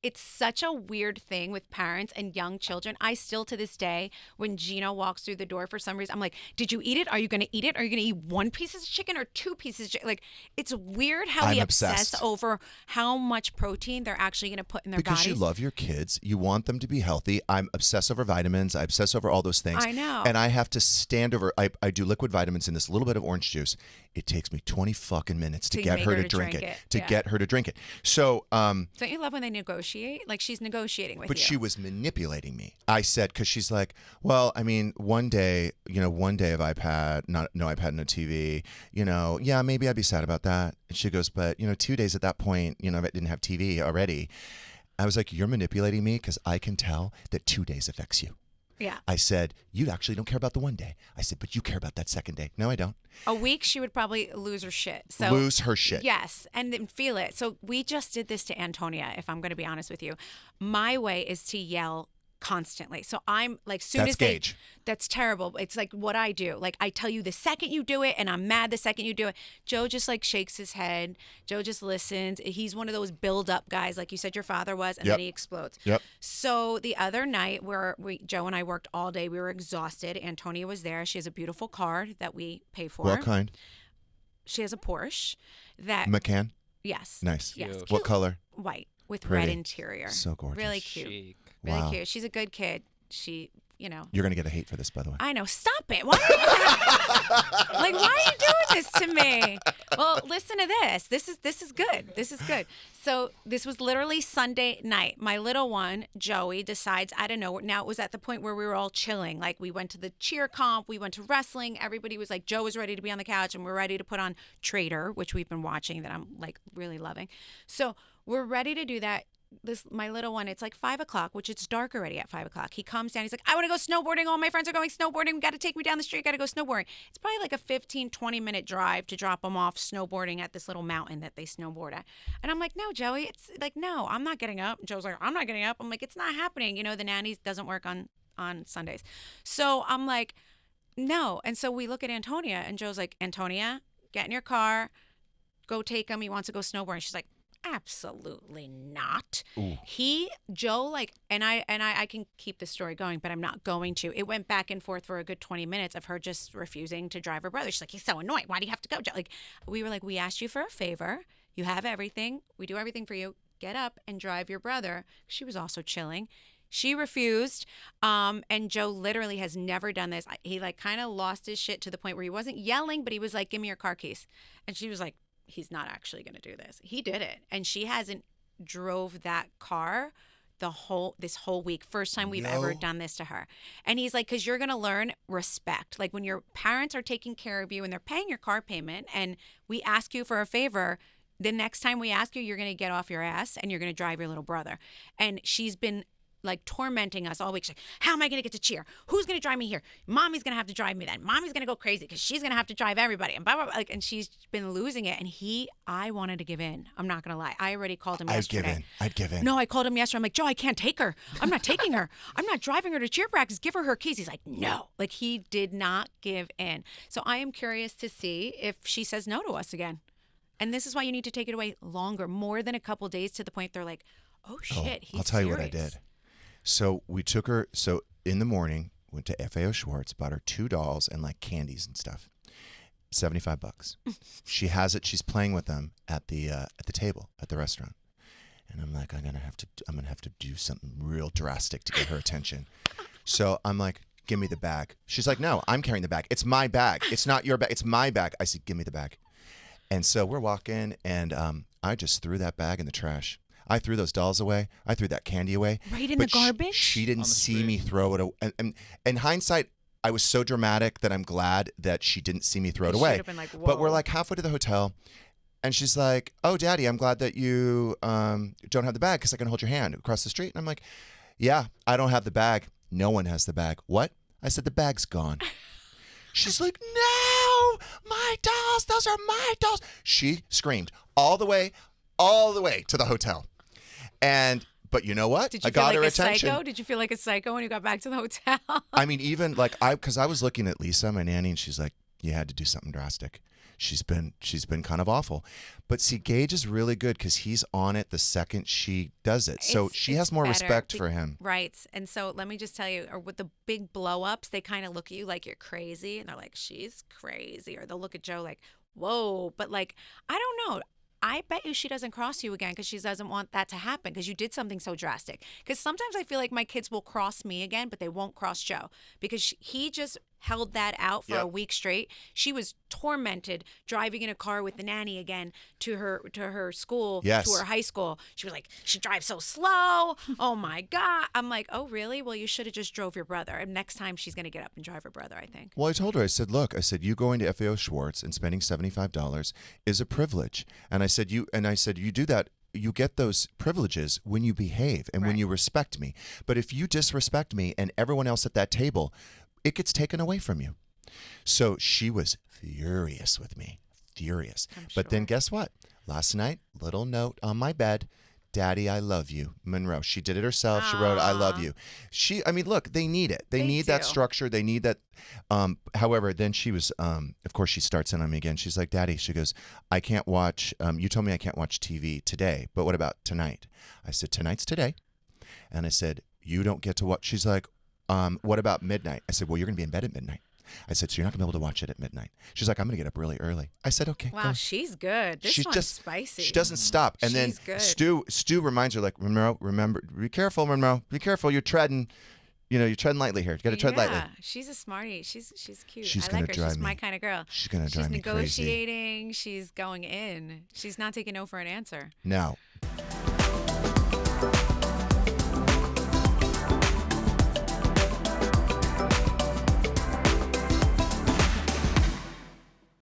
it's such a weird thing with parents and young children. I still, to this day, when Gino walks through the door for some reason, I'm like, did you eat it? Are you going to eat it? Are you going to eat one piece of chicken or two pieces of chicken? Like, it's weird how we I'm obsess obsessed. over how much protein they're actually going to put in their Because bodies. you love your kids. You want them to be healthy. I'm obsessed over vitamins. I obsess over all those things. I know. And I have to stand over. I do liquid vitamins in this little bit of orange juice. It takes me 20 fucking minutes to get her to drink it. To get her to drink it. So, don't you love when they negotiate? Like, she's negotiating with you. But she was manipulating me. I said, because she's like, well, I mean, one day of iPad, no iPad, no TV, yeah, maybe I'd be sad about that. And she goes, but, 2 days at that point, I didn't have TV already. I was like, you're manipulating me because I can tell that 2 days affects you. Yeah. I said, you actually don't care about the one day. I said, but you care about that second day. No, I don't. A week, she would probably lose her shit. So lose her shit. Yes, and then feel it. So we just did this to Antonia, if I'm going to be honest with you. My way is to yell constantly. So I'm like, that's terrible. It's like what I do. Like, I tell you the second you do it, and I'm mad the second you do it. Joe just like shakes his head. Joe just listens. He's one of those build up guys, like you said your father was, and then he explodes. Yep. So the other night where Joe and I worked all day, we were exhausted. Antonia was there. She has a beautiful car that we pay for. What kind? She has a Porsche that Macan? Yes. Nice. Yes. What color? White with Pretty. red interior. So gorgeous. Really cute. Chic. Really Wow. cute. She's a good kid. She, You're going to get a hate for this, by the way. I know. Stop it. Why are you like, why are you doing this to me? Well, listen to this. This is good. This is good. So this was literally Sunday night. My little one, Joey, decides, I don't know. Now it was at the point where we were all chilling. Like, we went to the cheer comp. We went to wrestling. Everybody was like, Joe was ready to be on the couch, and we're ready to put on Trader, which we've been watching that I'm like really loving. So we're ready to do that. My little one, it's like 5 o'clock, which it's dark already at 5 o'clock. He comes down. He's like, I want to go snowboarding. All my friends are going snowboarding. We got to take me down the street. Got to go snowboarding. It's probably like a 15, 20-minute drive to drop him off snowboarding at this little mountain that they snowboard at. And I'm like, no, Joey, it's like, no, I'm not getting up. And Joe's like, I'm not getting up. I'm like, it's not happening. The nannies doesn't work on Sundays. So I'm like, no. And so we look at Antonia, and Joe's like, Antonia, get in your car. Go take him. He wants to go snowboarding. She's like, absolutely not. Ooh. Joe, like, and I can keep the story going, but I'm not going to. It went back and forth for a good 20 minutes of her just refusing to drive her brother. She's like, he's so annoying. Why do you have to go, Joe? Like, we were like, we asked you for a favor. You have everything. We do everything for you. Get up and drive your brother. She was also chilling. She refused, and Joe literally has never done this. He like kind of lost his shit to the point where he wasn't yelling, but he was like, give me your car keys. And she was like, he's not actually going to do this. He did it. And she hasn't drove that car this whole week. First time we've ever done this to her. And he's like, because you're going to learn respect. Like, when your parents are taking care of you and they're paying your car payment and we ask you for a favor, the next time we ask you, you're going to get off your ass and you're going to drive your little brother. And she's been like tormenting us all week. She's like, how am I going to get to cheer? Who's going to drive me here? Mommy's going to have to drive me then. Mommy's going to go crazy because she's going to have to drive everybody. And blah, blah, blah. Like, and she's been losing it. And I wanted to give in. I'm not going to lie. I already called him yesterday. I'd give in. No, I called him yesterday. I'm like, Joe, I can't take her. I'm not taking her. I'm not driving her to cheer practice. Give her her keys. He's like, no. Like, he did not give in. So I am curious to see if she says no to us again. And this is why you need to take it away longer, more than a couple days, to the point they're like, oh shit, he's I'll tell you serious. what I did. So we took her, in the morning, went to FAO Schwartz, bought her 2 dolls and like candies and stuff. $75. She has it. She's playing with them at the table at the restaurant. And I'm like, I'm gonna have to do something real drastic to get her attention. So I'm like, give me the bag. She's like, no, I'm carrying the bag. It's my bag. It's not your bag. It's my bag. I said, give me the bag. And so we're walking, and I just threw that bag in the trash. I threw those dolls away. I threw that candy away. Right in the garbage? She didn't see me throw it away. And in hindsight, I was so dramatic that I'm glad that she didn't see me throw it away. Been like, but we're like halfway to the hotel, and she's like, oh, Daddy, I'm glad that you don't have the bag because I can hold your hand across the street. And I'm like, yeah, I don't have the bag. No one has the bag. What? I said, the bag's gone. She's like, no, my dolls. Those are my dolls. She screamed all the way to the hotel. But you know what? Did you I got feel like her a attention. psycho? Did you feel like a psycho when you got back to the hotel? I mean, even like because I was looking at Lisa, my nanny, and she's like, You had to do something drastic. She's been kind of awful. But see, Gage is really good because he's on it the second she does it. So she has more respect for him. Right. And so let me just tell you, or with the big blow-ups, they kind of look at you like you're crazy. And they're like, she's crazy. Or they'll look at Joe like, whoa. But like, I don't know. I bet you she doesn't cross you again because she doesn't want that to happen because you did something so drastic. Because sometimes I feel like my kids will cross me again, but they won't cross Joe because he just held that out for a week straight. She was tormented driving in a car with the nanny again to her school, to her high school. She was like, she drives so slow. Oh my God. I'm like, oh really? Well, you should have just drove your brother. And next time she's going to get up and drive her brother, I think. Well, I told her, I said, look, you going to FAO Schwartz and spending $75 is a privilege. And I said, you do that. You get those privileges when you behave and when you respect me. But if you disrespect me and everyone else at that table, it gets taken away from you. So she was furious with me, furious. But then guess what? Last night, little note on my bed, Daddy, I love you, Monroe. She did it herself. She wrote, I love you. Look, they need it. They need that structure. They need that. However, then she was, of course, she starts in on me again. She's like, Daddy, she goes, I can't watch, you told me I can't watch TV today, but what about tonight? I said, tonight's today. And I said, you don't get to watch. She's like, what about midnight? I said, well, you're going to be in bed at midnight. I said, so you're not going to be able to watch it at midnight. She's like, I'm going to get up really early. I said, okay. Wow, she's good. This one's spicy. She doesn't stop. And she's then good. Stu reminds her, like, Monroe, remember, be careful, Monroe. Be careful. You're treading lightly here. You got to tread lightly. She's a smarty. She's cute. She's I like her. Drive She's me. my kind of girl. She's going to drive me crazy. She's negotiating. She's going in. She's not taking no for an answer. Now.